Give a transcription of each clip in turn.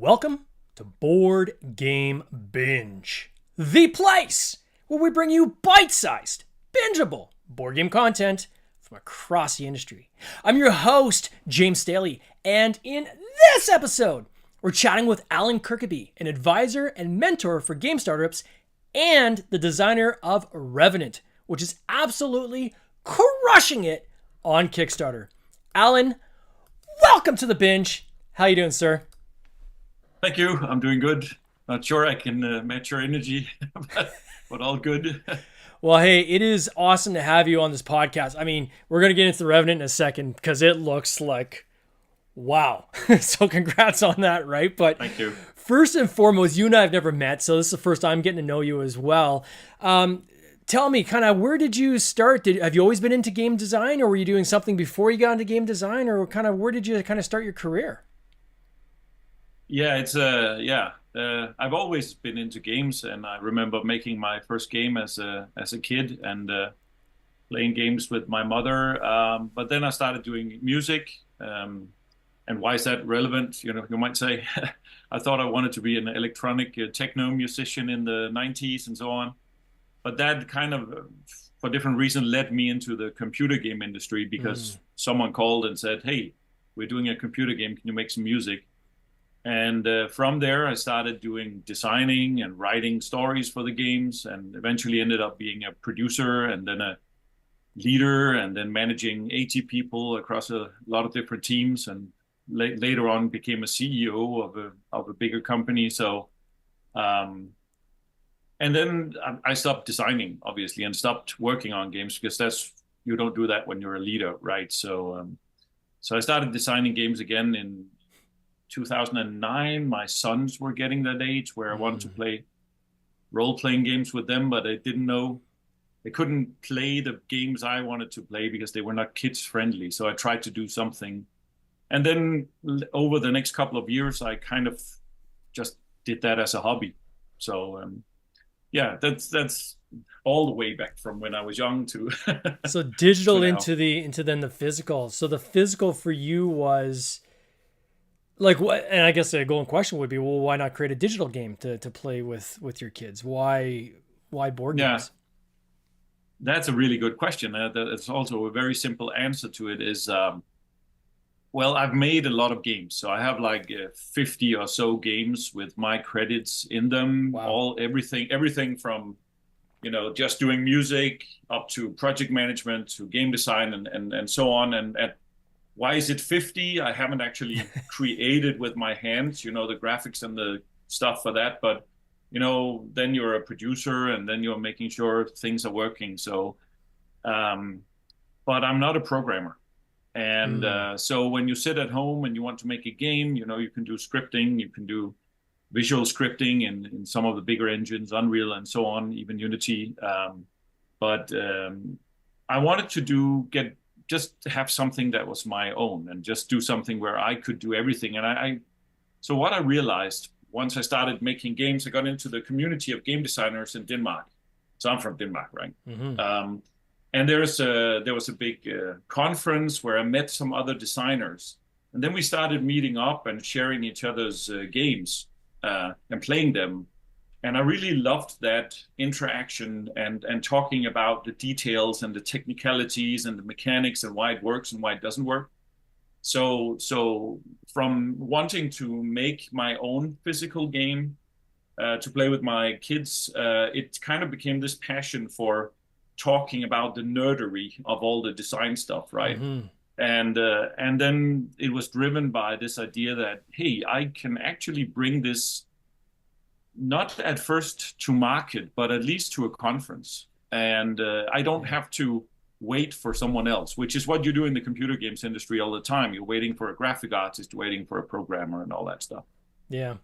Welcome to Board Game Binge, the place where we bring you bite-sized, bingeable board game content from across the industry. I'm your host, James Staley, and in this episode, we're chatting with Allan Kirkeby, an advisor and mentor for game startups and the designer of Revenant, which is absolutely crushing it on Kickstarter. Allan, welcome to the binge. How you doing, sir? Thank you. I'm doing good. Not sure I can match your energy, but all good. Well, hey, it is awesome to have you on this podcast. I mean, we're going to get into the Revenant in a second because it looks like, wow. So congrats on that, right? But Thank you. First and foremost, you and I have never met, so this is the first time getting to know you as well. Tell me, kind of, where did you start? Have you always been into game design, or were you doing something before you got into game design, or kind of where did you kind of start your career? Yeah, I've always been into games, and I remember making my first game as a kid and playing games with my mother. But then I started doing music. And why is that relevant? You know, you might say, I thought I wanted to be an electronic techno musician in the 90s and so on. But that kind of, for different reasons, led me into the computer game industry because someone called and said, hey, we're doing a computer game. Can you make some music? And from there, I started doing designing and writing stories for the games, and eventually ended up being a producer and then a leader, and then managing 80 people across a lot of different teams. And later on, became a CEO of a bigger company. So, and then I stopped designing, obviously, and stopped working on games because you don't do that when you're a leader, right? So I started designing games again in 2009. My sons were getting that age where I wanted to play role-playing games with them, but I didn't know they couldn't play the games I wanted to play because they were not kids friendly. So I tried to do something. And then over the next couple of years, I kind of just did that as a hobby. So yeah, that's all the way back from when I was young to So digital to now. into then the physical. So the physical for you was like what? And I guess a golden question would be, well, why not create a digital game to play with your kids? Why board Yeah, games? that's a really good question. That's also a very simple answer to it is, well, I've made a lot of games. So I have like 50 or so games with my credits in them, Wow. everything from, just doing music up to project management to game design and so on. And why is it 50? I haven't actually created with my hands, the graphics and the stuff for that. But, then you're a producer and then you're making sure things are working. So, but I'm not a programmer. And so when you sit at home and you want to make a game, you can do scripting, you can do visual scripting in some of the bigger engines, Unreal and so on, even Unity. But I wanted to just have something that was my own and just do something where I could do everything. And so what I realized once I started making games, I got into the community of game designers in Denmark. So I'm from Denmark, right? And there was a big conference where I met some other designers. And then we started meeting up and sharing each other's games and playing them. And I really loved that interaction and talking about the details and the technicalities and the mechanics and why it works and why it doesn't work. So from wanting to make my own physical game to play with my kids, it kind of became this passion for talking about the nerdery of all the design stuff, right? And then it was driven by this idea that, hey, I can actually bring this not at first to market, but at least to a conference. And I don't have to wait for someone else, which is what you do in the computer games industry all the time. You're waiting for a graphic artist, waiting for a programmer and all that stuff. Yeah.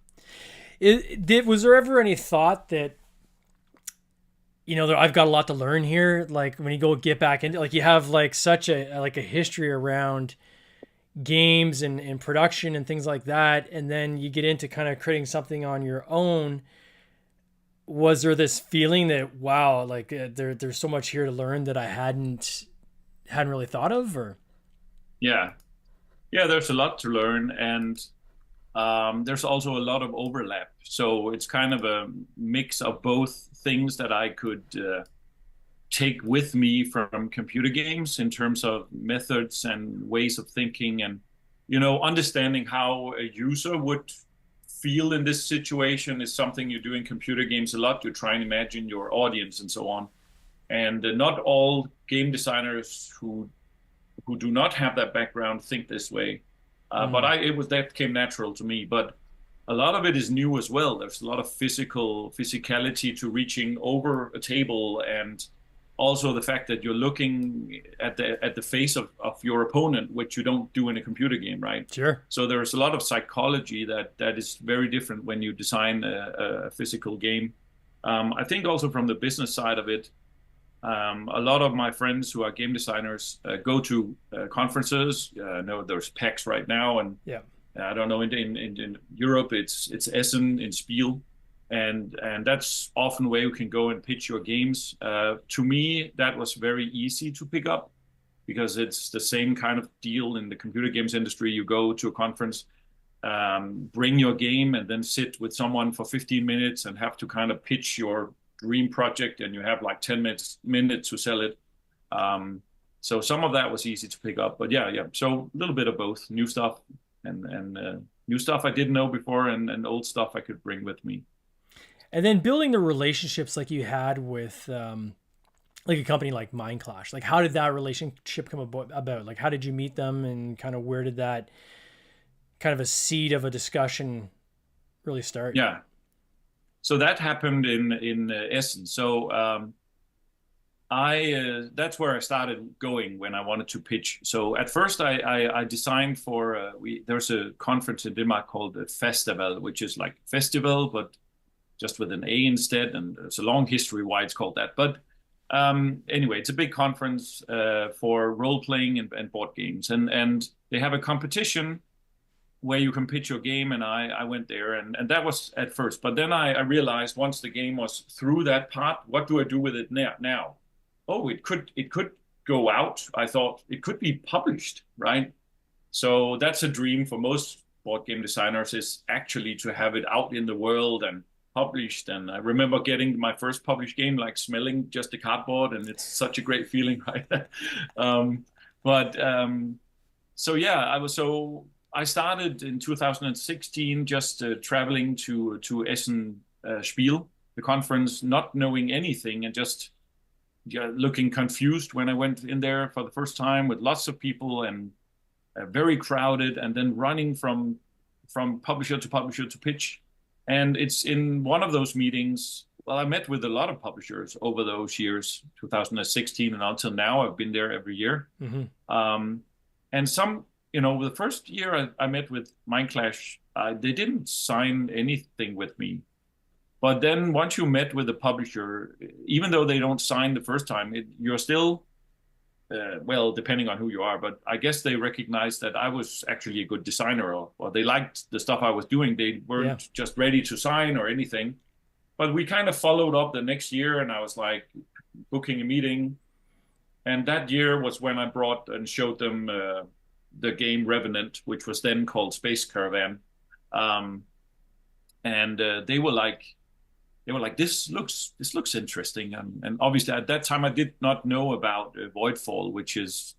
Was there ever any thought that, I've got a lot to learn here. Like when you go get back into, like you have like such a history around games and production and things like that. And then you get into kind of creating something on your own. Was there this feeling that, wow, like there's so much here to learn that I hadn't really thought of, or? Yeah. Yeah, there's a lot to learn. And there's also a lot of overlap. So it's kind of a mix of both things that I could take with me from computer games in terms of methods and ways of thinking, and understanding how a user would feel in this situation is something you do in computer games a lot. You try and imagine your audience and so on. And not all game designers who do not have that background think this way. But it was that came natural to me. But a lot of it is new as well. There's a lot of physicality to reaching over a table, and also the fact that you're looking at the face of your opponent, which you don't do in a computer game, right? Sure. So there's a lot of psychology that is very different when you design a physical game. I think also from the business side of it, a lot of my friends who are game designers go to conferences. I know there's PAX right now, and Yeah. I don't know, in Europe it's Essen in Spiel, and that's often where you can go and pitch your games. To me, that was very easy to pick up because it's the same kind of deal in the computer games industry. You go to a conference, bring your game, and then sit with someone for 15 minutes and have to kind of pitch your dream project, and you have like 10 minutes to sell it. So some of that was easy to pick up, but yeah. So a little bit of both, new stuff and new stuff I didn't know before, and old stuff I could bring with me. And then building the relationships like you had with like a company like Mindclash. Like, how did that relationship come about? Like, how did you meet them, and kind of where did that kind of a seed of a discussion really start? Yeah. So that happened in Essen. So that's where I started going when I wanted to pitch. So at first I designed for there's a conference in Denmark called the Fastaval, which is like festival but just with an A instead, and it's a long history why it's called that. But anyway, it's a big conference for role playing and board games, and they have a competition where you can pitch your game, and I went there, and that was at first. But then I realized once the game was through that part, what do I do with it now? Oh, it could go out. I thought it could be published, right? So that's a dream for most board game designers, is actually to have it out in the world and published. And I remember getting my first published game, like smelling just the cardboard, and it's such a great feeling, right? So yeah, I started in 2016 just traveling to Essen Spiel, the conference, not knowing anything, and just looking confused when I went in there for the first time, with lots of people and very crowded, and then running from publisher to publisher to pitch. And it's in one of those meetings. Well, I met with a lot of publishers over those years, 2016 and until now. I've been there every year. Mm-hmm. And some, the first year I met with Mindclash, they didn't sign anything with me. But then once you met with the publisher, even though they don't sign the first time, you're still, well, depending on who you are, but I guess they recognized that I was actually a good designer, or they liked the stuff I was doing. They weren't just ready to sign or anything. But we kind of followed up the next year, and I was like booking a meeting. And that year was when I brought and showed them the game Revenant, which was then called Space Caravan. And they were like, this looks interesting. And obviously at that time I did not know about Voidfall, which is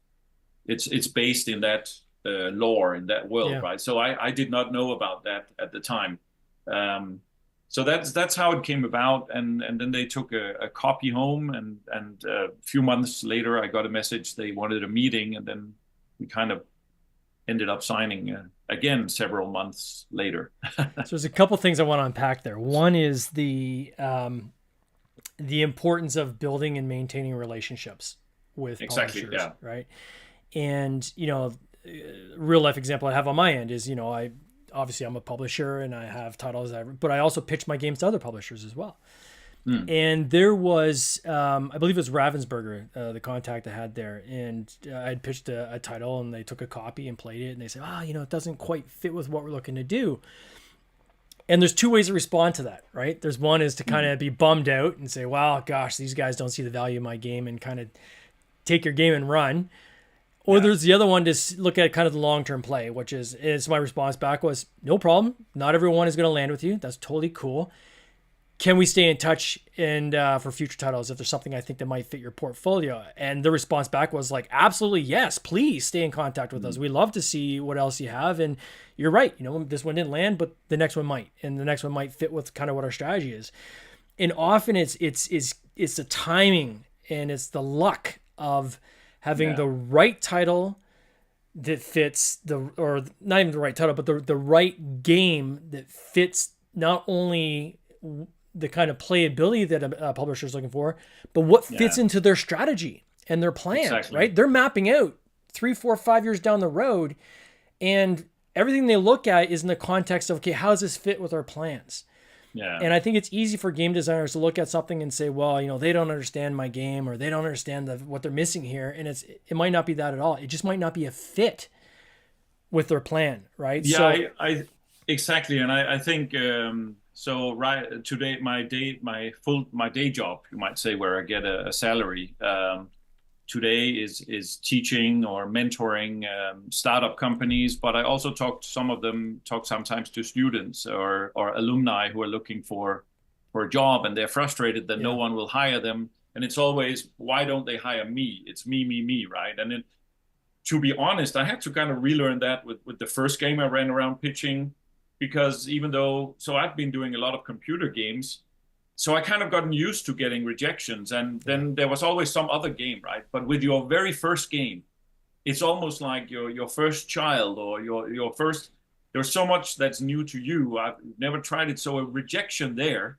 it's based in that lore, in that world, right? So I did not know about that at the time. So that's how it came about, and then they took a copy home, and a few months later I got a message they wanted a meeting, and then we kind of ended up signing again several months later. So there's a couple things I want to unpack there. One is the importance of building and maintaining relationships with publishers, right? And real life example I have on my end is I'm a publisher and I have titles, but I also pitch my games to other publishers as well. And there was, I believe it was Ravensburger, the contact I had there, and I'd pitched a title, and they took a copy and played it, and they said, it doesn't quite fit with what we're looking to do. And there's two ways to respond to that, right? There's one is to kind of be bummed out and say, wow, gosh, these guys don't see the value of my game, and kind of take your game and run. Or there's the other one to look at kind of the long-term play, which is my response back was, no problem. Not everyone is going to land with you. That's totally cool. Can we stay in touch and for future titles if there's something I think that might fit your portfolio? And the response back was like, absolutely, yes, please stay in contact with us. We'd love to see what else you have. And you're right, this one didn't land, but the next one might, and the next one might fit with kind of what our strategy is. And often it's the timing and it's the luck of having the right title that fits or not even the right title, but the right game that fits not only the kind of playability that a publisher is looking for, but what fits into their strategy and their plans, right? They're mapping out 3, 4, 5 years down the road, and everything they look at is in the context of, okay, how does this fit with our plans? Yeah. And I think it's easy for game designers to look at something and say, well, they don't understand my game, or they don't understand what they're missing here. And it might not be that at all. It just might not be a fit with their plan, right? Yeah, so, I exactly. And I think, so right today, my day job, you might say, where I get a salary, today is teaching or mentoring startup companies, but I also talk sometimes to students or alumni who are looking for a job, and they're frustrated that no one will hire them. And it's always, why don't they hire me? It's me, right? And then, to be honest, I had to kind of relearn that with the first game I ran around pitching, because so I've been doing a lot of computer games, so I kind of gotten used to getting rejections, and then there was always some other game, right? But with your very first game, it's almost like your first child, or your first. There's so much that's new to you. I've never tried it, so a rejection there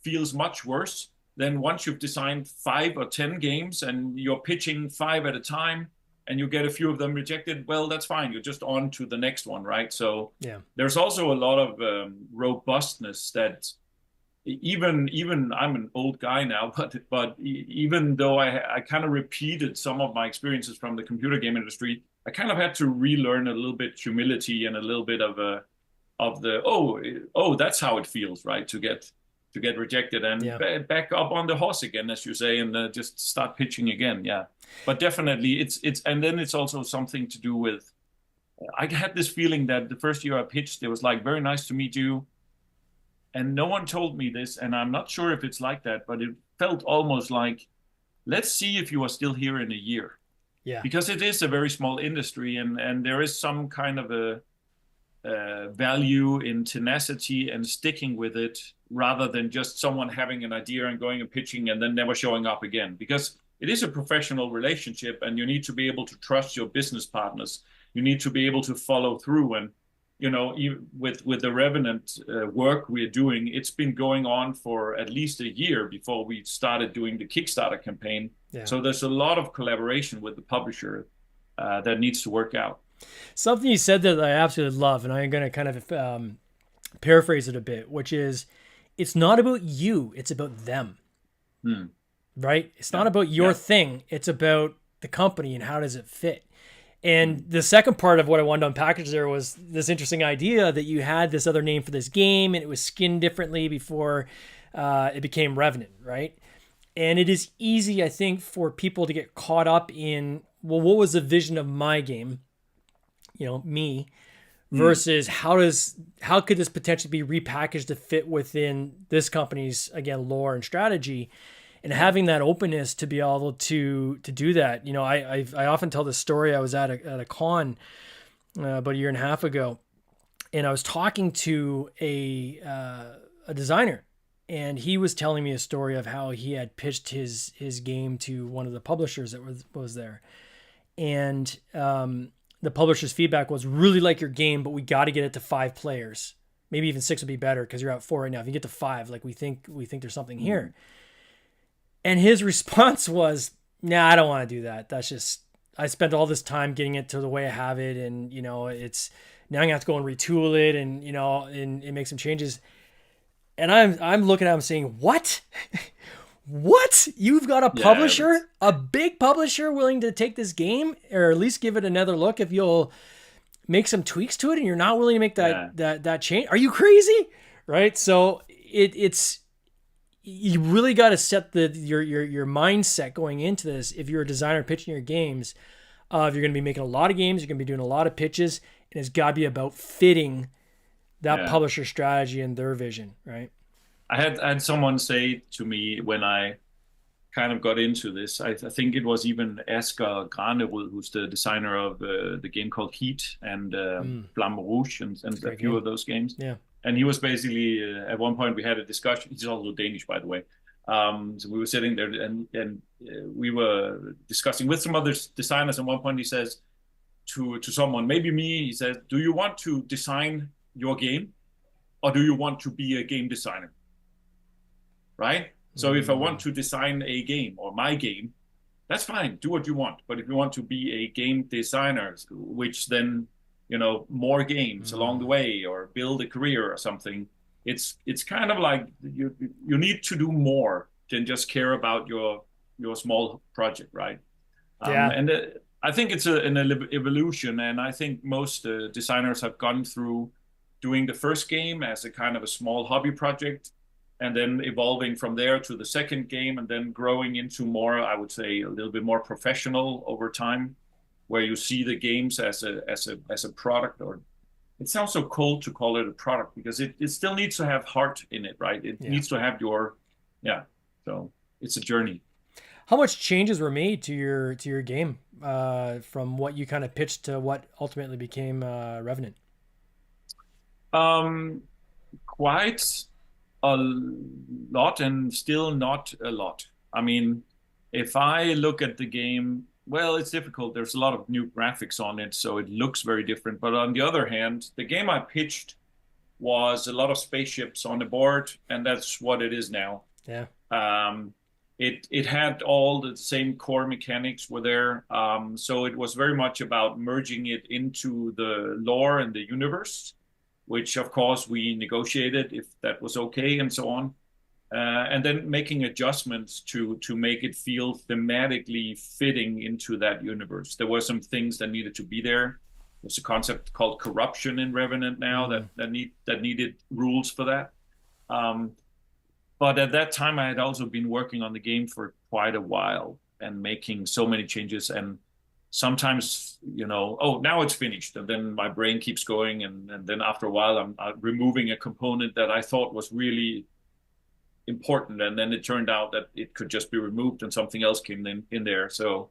feels much worse than once you've designed 5 or 10 games and you're pitching 5 at a time, and you get a few of them rejected. Well, that's fine. You're just on to the next one, right? So there's also a lot of robustness that. Even I'm an old guy now, but even though I kind of repeated some of my experiences from the computer game industry, I kind of had to relearn a little bit humility and a little bit of that's how it feels, right? To get rejected and back up on the horse again, as you say, and just start pitching again. Yeah, but definitely it's and then it's also something to do with. I had this feeling that the first year I pitched, it was like, very nice to meet you. And no one told me this, and I'm not sure if it's like that, but it felt almost like, let's see if you are still here in a year. Yeah. Because it is a very small industry, and there is some kind of a value in tenacity and sticking with it, rather than just someone having an idea and going and pitching and then never showing up again. Because it is a professional relationship, and you need to be able to trust your business partners. You need to be able to follow through, and with the Revenant work we're doing, it's been going on for at least a year before we started doing the Kickstarter campaign. Yeah. So there's a lot of collaboration with the publisher that needs to work out. Something you said that I absolutely love, and I'm going to kind of paraphrase it a bit, which is, it's not about you, it's about them. Right? It's not about your thing, it's about the company and how does it fit. And the second part of what I wanted to unpackage there was this interesting idea that you had this other name for this game, and it was skinned differently before it became Revenant, right? And it is easy, I think, for people to get caught up in, well, what was the vision of my game, me, versus how could this potentially be repackaged to fit within this company's, again, lore and strategy. And having that openness to be able to do that. I often tell this story. I was at a con about a year and a half ago, and I was talking to a designer, and he was telling me a story of how he had pitched his game to one of the publishers that was there. And the publisher's feedback was, really like your game, but we got to get it to 5 players. Maybe even 6 would be better, because you're at 4 right now. If you get to 5, like we think there's something here. And his response was, nah, I don't want to do that. That's just, I spent all this time getting it to the way I have it. And, it's, now I'm going to have to go and retool it and make some changes. And I'm looking at him saying, what? What? You've got a publisher, a big publisher willing to take this game, or at least give it another look if you'll make some tweaks to it, and you're not willing to make that change? Are you crazy? Right? So it's, you really got to set your mindset going into this, if you're a designer pitching your games, of you're going to be making a lot of games, you're going to be doing a lot of pitches, and it's got to be about fitting that publisher strategy and their vision, right? I had someone say to me when I kind of got into this, I think it was even Asger Granerud, who's the designer of the game called Heat and Flamme Rouge and a few of those games. Yeah. And he was basically, at one point we had a discussion. He's also Danish, by the way. So we were sitting there and we were discussing with some other designers. At one point he says to someone, maybe me, he says, do you want to design your game or do you want to be a game designer? Right? So if I want to design a game or my game, that's fine. Do what you want. But if you want to be a game designer, which then, more games along the way or build a career or something, it's kind of like you need to do more than just care about your small project, right? And I think it's an evolution. And I think most designers have gone through doing the first game as a kind of a small hobby project, and then evolving from there to the second game, and then growing into more, I would say, a little bit more professional over time, where you see the games as a product. Or it sounds so cold to call it a product because it still needs to have heart in it, right? It needs to have so it's a journey. How much changes were made to your game from what you kind of pitched to what ultimately became Revenant? Quite a lot, and still not a lot. I mean, if I look at the game, well, it's difficult. There's a lot of new graphics on it, so it looks very different. But on the other hand, the game I pitched was a lot of spaceships on the board, and that's what it is now. Yeah. It had all the same core mechanics were there. So it was very much about merging it into the lore and the universe, which of course we negotiated if that was okay and so on. And then making adjustments to make it feel thematically fitting into that universe. There were some things that needed to be there. There's a concept called corruption in Revenant now that needed rules for that. But at that time, I had also been working on the game for quite a while and making so many changes. And sometimes, now it's finished. And then my brain keeps going. And then after a while, I'm removing a component that I thought was really important. And then it turned out that it could just be removed and something else came in there. So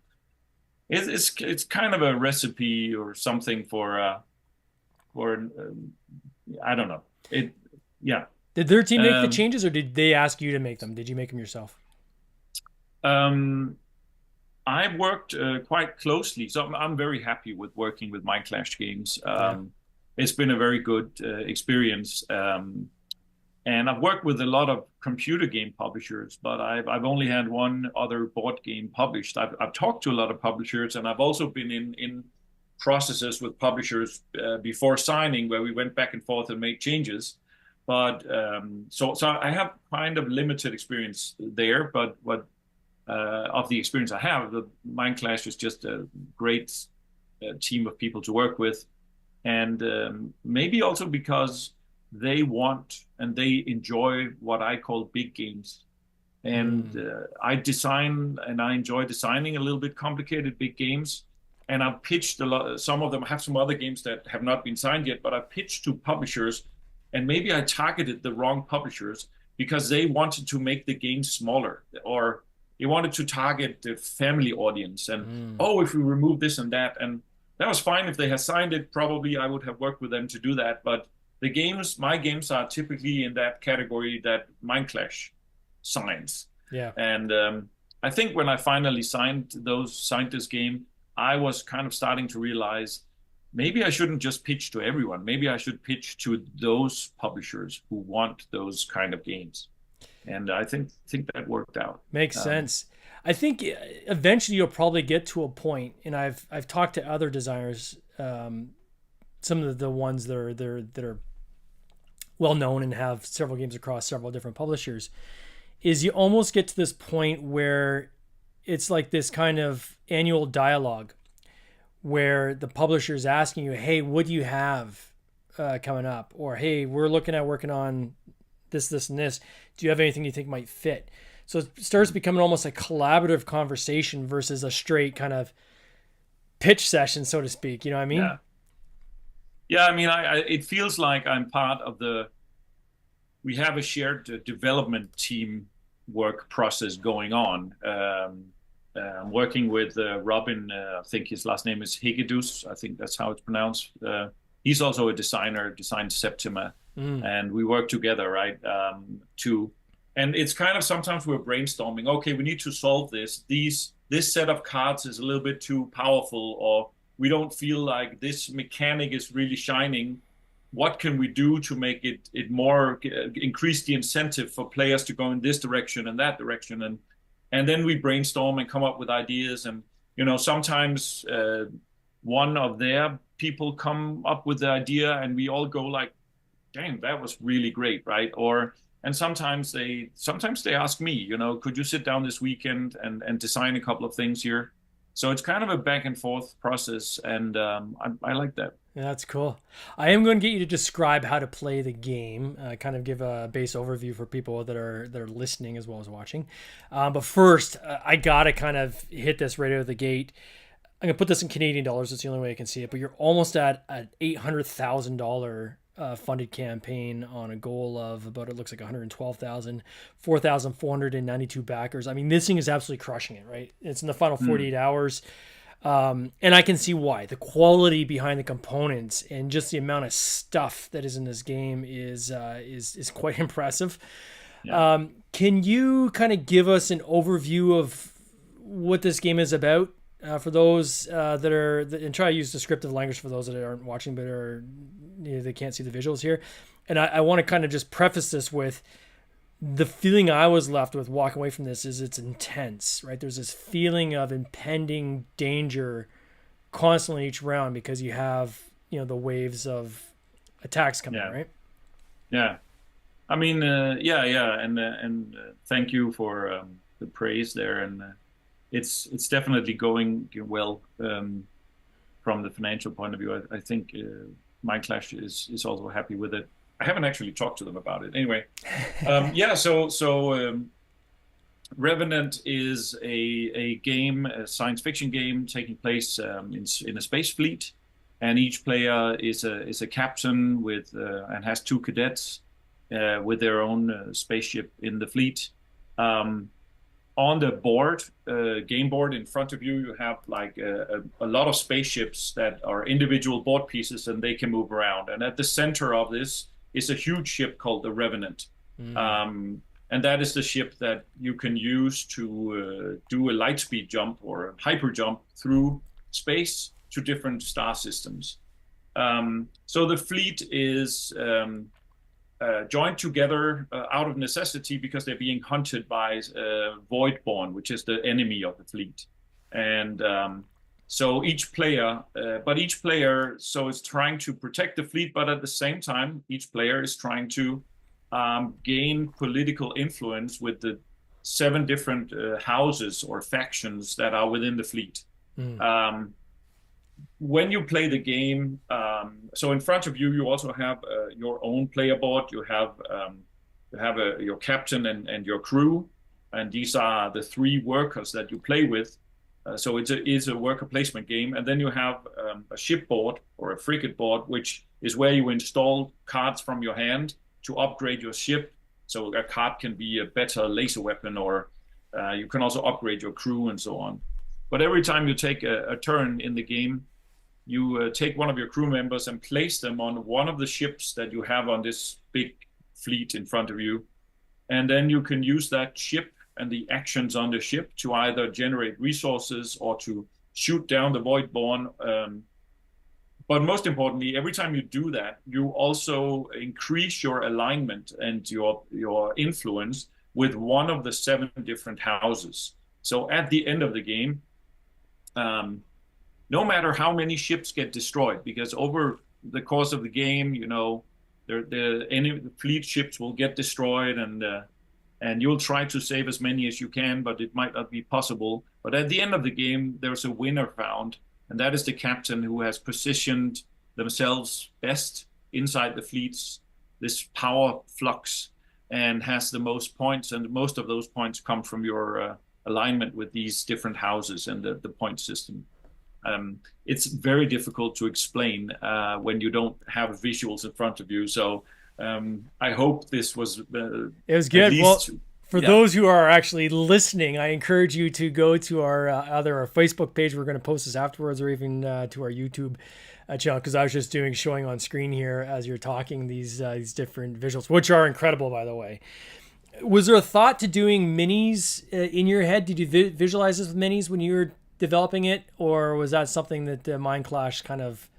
it's kind of a recipe or something for I don't know. Did their team make the changes, or did they ask you to make them? Did you make them yourself? I worked quite closely, so I'm very happy with working with Mindclash Games. It's been a very good experience, and I've worked with a lot of computer game publishers, but I've only had one other board game published. I've talked to a lot of publishers, and I've also been in processes with publishers before signing, where we went back and forth and made changes. But so I have kind of limited experience there, but of the experience I have, the Mindclash is just a great team of people to work with, and maybe also because they want and they enjoy what I call big games, and I design and I enjoy designing a little bit complicated big games, and I've pitched a lot. Some of them have some other games that have not been signed yet, but I pitched to publishers. And maybe I targeted the wrong publishers because they wanted to make the game smaller, or they wanted to target the family audience. And, if we remove this and that, and that was fine. If they had signed it, probably I would have worked with them to do that. But my games are typically in that category that Mindclash signs. Yeah. And I think when I finally signed this game, I was kind of starting to realize maybe I shouldn't just pitch to everyone. Maybe I should pitch to those publishers who want those kind of games. And I think that worked out. Makes sense. I think eventually you'll probably get to a point, and I've talked to other designers, some of the ones that are well known and have several games across several different publishers, is you almost get to this point where it's like this kind of annual dialogue, where the publisher is asking you, hey, what do you have coming up? Or, hey, we're looking at working on this, and this. Do you have anything you think might fit? So it starts becoming almost a collaborative conversation versus a straight kind of pitch session, so to speak. You know what I mean? Yeah. Yeah, I mean, it feels like I'm part of we have a shared development team work process going on. I'm working with Robin, I think his last name is Higedus, I think that's how it's pronounced. He's also a designer, designed Septima, and we work together, right? And it's kind of sometimes we're brainstorming, okay, we need to solve this. This set of cards is a little bit too powerful, or we don't feel like this mechanic is really shining. What can we do to make it more increase the incentive for players to go in this direction and that direction, and then we brainstorm and come up with ideas. And sometimes one of their people come up with the idea and we all go like, dang, that was really great, right? And sometimes they ask me, could you sit down this weekend and design a couple of things here? So it's kind of a back and forth process, and I like that. Yeah, that's cool. I am going to get you to describe how to play the game, kind of give a base overview for people that are listening as well as watching. But first, I gotta kind of hit this right out of the gate. I'm gonna put this in Canadian dollars. It's the only way I can see it. But you're almost at an $800,000 funded campaign on a goal of about, it looks like 112,000, 4,492 backers. I mean, this thing is absolutely crushing it, right? It's in the final 48 hours. And I can see why. The quality behind the components and just the amount of stuff that is in this game is quite impressive. Yeah. Can you kind of give us an overview of what this game is about for those and try to use descriptive language for those that aren't watching but they can't see the visuals here. And I want to kind of just preface this with the feeling I was left with walking away from this is it's intense, right? There's this feeling of impending danger constantly each round because you have, the waves of attacks coming, right? Yeah. I mean, yeah. And thank you for the praise there. And it's definitely going well from the financial point of view. I think Mindclash is also happy with it. I haven't actually talked to them about it. Anyway, so Revenant is a game, a science fiction game taking place in a space fleet, and each player is a captain with and has two cadets with their own spaceship in the fleet. On the board, game board in front of you, you have like a lot of spaceships that are individual board pieces, and they can move around. And at the center of this is a huge ship called the Revenant. And that is the ship that you can use to do a light speed jump or a hyper jump through space to different star systems. So the fleet is joined together out of necessity because they're being hunted by Voidborn, which is the enemy of the fleet. And so each player is trying to protect the fleet, but at the same time, each player is trying to gain political influence with the 7 different houses or factions that are within the fleet. When you play the game, so in front of you, you also have your own player board. You have your captain and your crew, and these are the 3 workers that you play with. So it is a worker placement game. And then you have a ship board or a frigate board, which is where you install cards from your hand to upgrade your ship. So a card can be a better laser weapon, or you can also upgrade your crew and so on. But every time you take a turn in the game, you take one of your crew members and place them on one of the ships that you have on this big fleet in front of you. And then you can use that ship and the actions on the ship to either generate resources or to shoot down the Voidborn. But most importantly, every time you do that, you also increase your alignment and your influence with one of the 7 different houses. So at the end of the game, no matter how many ships get destroyed, because over the course of the game, the fleet ships will get destroyed, and you'll try to save as many as you can, but it might not be possible. But at the end of the game, there's a winner found, and that is the captain who has positioned themselves best inside the fleet's this power flux and has the most points, and most of those points come from your alignment with these different houses and the point system. It's very difficult to explain when you don't have visuals in front of you. So I hope this was It was at good. Well, least, for yeah, those who are actually listening, I encourage you to go to our either our Facebook page. We're going to post this afterwards, or even to our YouTube channel, because I was just showing on screen here as you're talking these different visuals, which are incredible, by the way. Was there a thought to doing minis in your head? Did you visualize this with minis when you were developing it, or was that something that Mind Clash kind of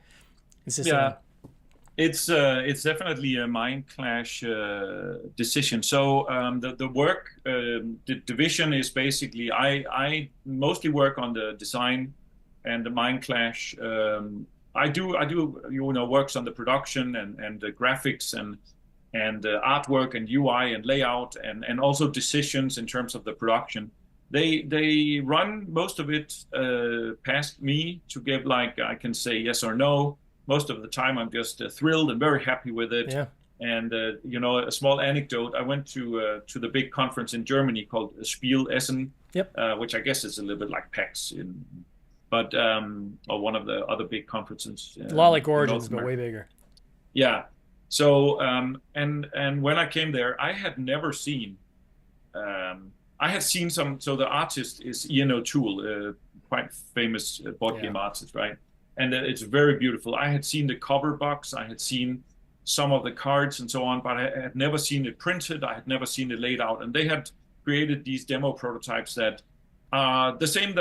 insisted on? yeah. It's definitely a mind clash decision. So the work the division is basically I mostly work on the design and the mind clash. I do works on the production and the graphics and artwork and UI and layout and also decisions in terms of the production. They run most of it past me to give like I can say yes or no. Most of the time I'm just thrilled and very happy with it. Yeah. And a small anecdote: I went to the big conference in Germany called Spiel Essen, Yep. which I guess is a little bit like PAX but or one of the other big conferences A lot like in North Origins, but way America. bigger. Yeah. So and when I came there, I had never seen. I had seen some. So the artist is Ian O'Toole, quite famous board Yeah. game artist, right? And it's very beautiful. I had seen the cover box. I had seen some of the cards and so on, but I had never seen it printed. I had never seen it laid out. And they had created these demo prototypes that are the same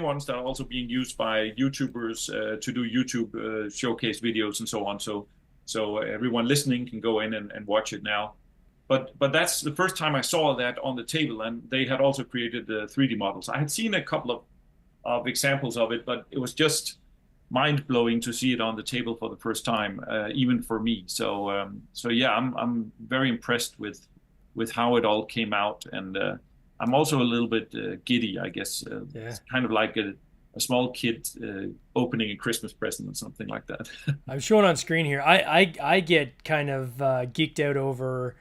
ones that are also being used by YouTubers to do YouTube showcase videos and so on. So everyone listening can go in and watch it now. But that's the first time I saw that on the table, and they had also created the 3D models. I had seen a couple of examples of it, but it was just mind blowing to see it on the table for the first time, even for me. So yeah, I'm very impressed with how it all came out, and I'm also a little bit giddy, I guess. Yeah. It's kind of like a small kid opening a Christmas present or something like that. I'm showing on screen here. I get kind of geeked out over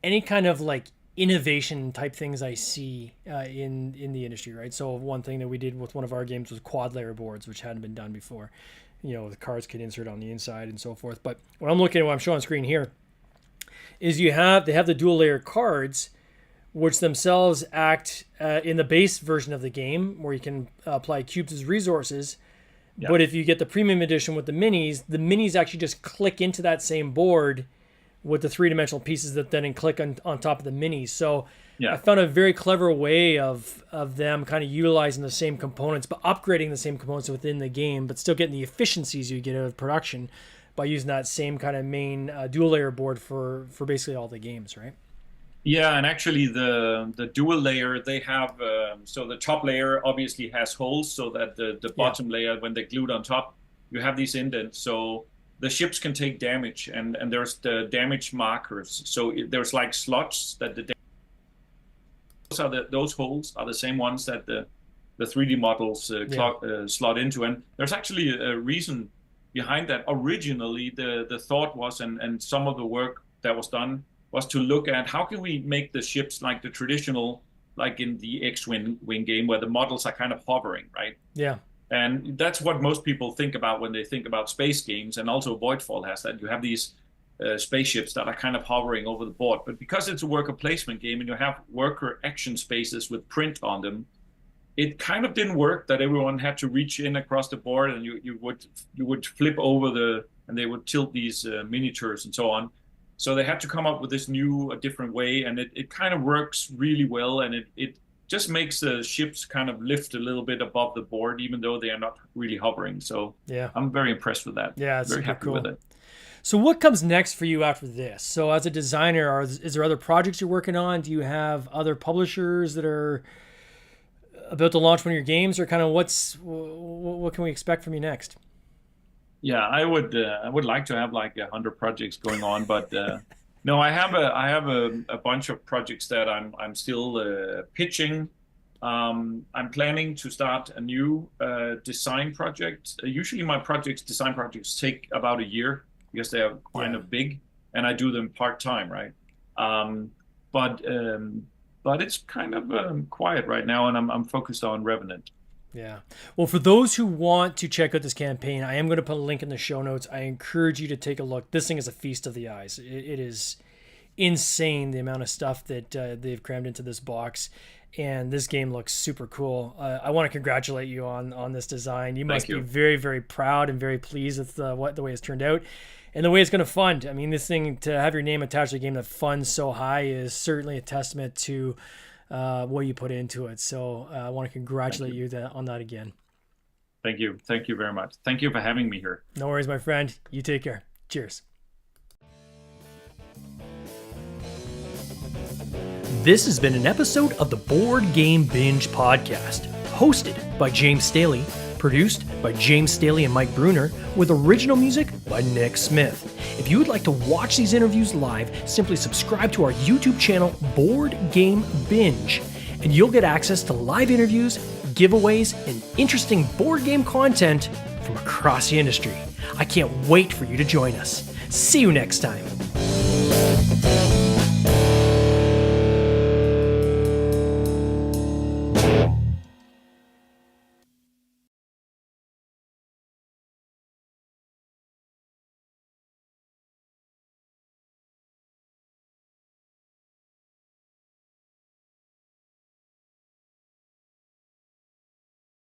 any kind of like innovation type things I see in the industry, right? So one thing that we did with one of our games was quad layer boards, which hadn't been done before. The cards could insert on the inside and so forth. But what I'm showing on screen here is they have the dual layer cards, which themselves act in the base version of the game where you can apply cubes as resources. Yeah. But if you get the premium edition with the minis actually just click into that same board with the three-dimensional pieces that then click on top of the minis. So Yeah. I found a very clever way of them kind of utilizing the same components, but upgrading the same components within the game, but still getting the efficiencies you get out of production by using that same kind of main dual layer board for basically all the games, right? Yeah, and actually the dual layer they have so the top layer obviously has holes so that the bottom layer when they're glued on top you have these indents so the ships can take damage and there's the damage markers so there's like slots that those holes are the same ones that the 3D models slot into, and there's actually a reason behind that. Originally the thought was and some of the work that was done was to look at how can we make the ships like the traditional, like in the X-Wing game where the models are kind of hovering, right? Yeah. And that's what most people think about when they think about space games. And also Voidfall has that. You have these spaceships that are kind of hovering over the board. But because it's a worker placement game and you have worker action spaces with print on them, it kind of didn't work that everyone had to reach in across the board and you would flip over and they would tilt these miniatures and so on. So they had to come up with this new, a different way, and it kind of works really well, and it just makes the ships kind of lift a little bit above the board, even though they are not really hovering. So yeah, I'm very impressed with that. Yeah, it's very super happy cool. with it. So what comes next for you after this? So as a designer, is there other projects you're working on? Do you have other publishers that are about to launch one of your games, or kind of what can we expect from you next? Yeah, I would like to have like 100 projects going on, but no, I have a bunch of projects that I'm still pitching. I'm planning to start a new design project. Usually my design projects take about a year because they are kind of big, and I do them part-time, right? But it's kind of quiet right now, and I'm focused on Revenant. Yeah. Well, for those who want to check out this campaign, I am going to put a link in the show notes. I encourage you to take a look. This thing is a feast of the eyes. It is insane the amount of stuff that they've crammed into this box. And this game looks super cool. I want to congratulate you on this design. You must be very, very proud and very pleased with the way it's turned out and the way it's going to fund. I mean, this thing, to have your name attached to a game that funds so high is certainly a testament to what you put into it. So I want to congratulate you on that again. Thank you. Thank you very much. Thank you for having me here. No worries, my friend. You take care. Cheers. This has been an episode of the Board Game Binge podcast, hosted by James Staley, produced by James Staley and Mike Bruner, with original music by Nick Smith. If you would like to watch these interviews live, simply subscribe to our YouTube channel, Board Game Binge, and you'll get access to live interviews, giveaways, and interesting board game content from across the industry. I can't wait for you to join us. See you next time.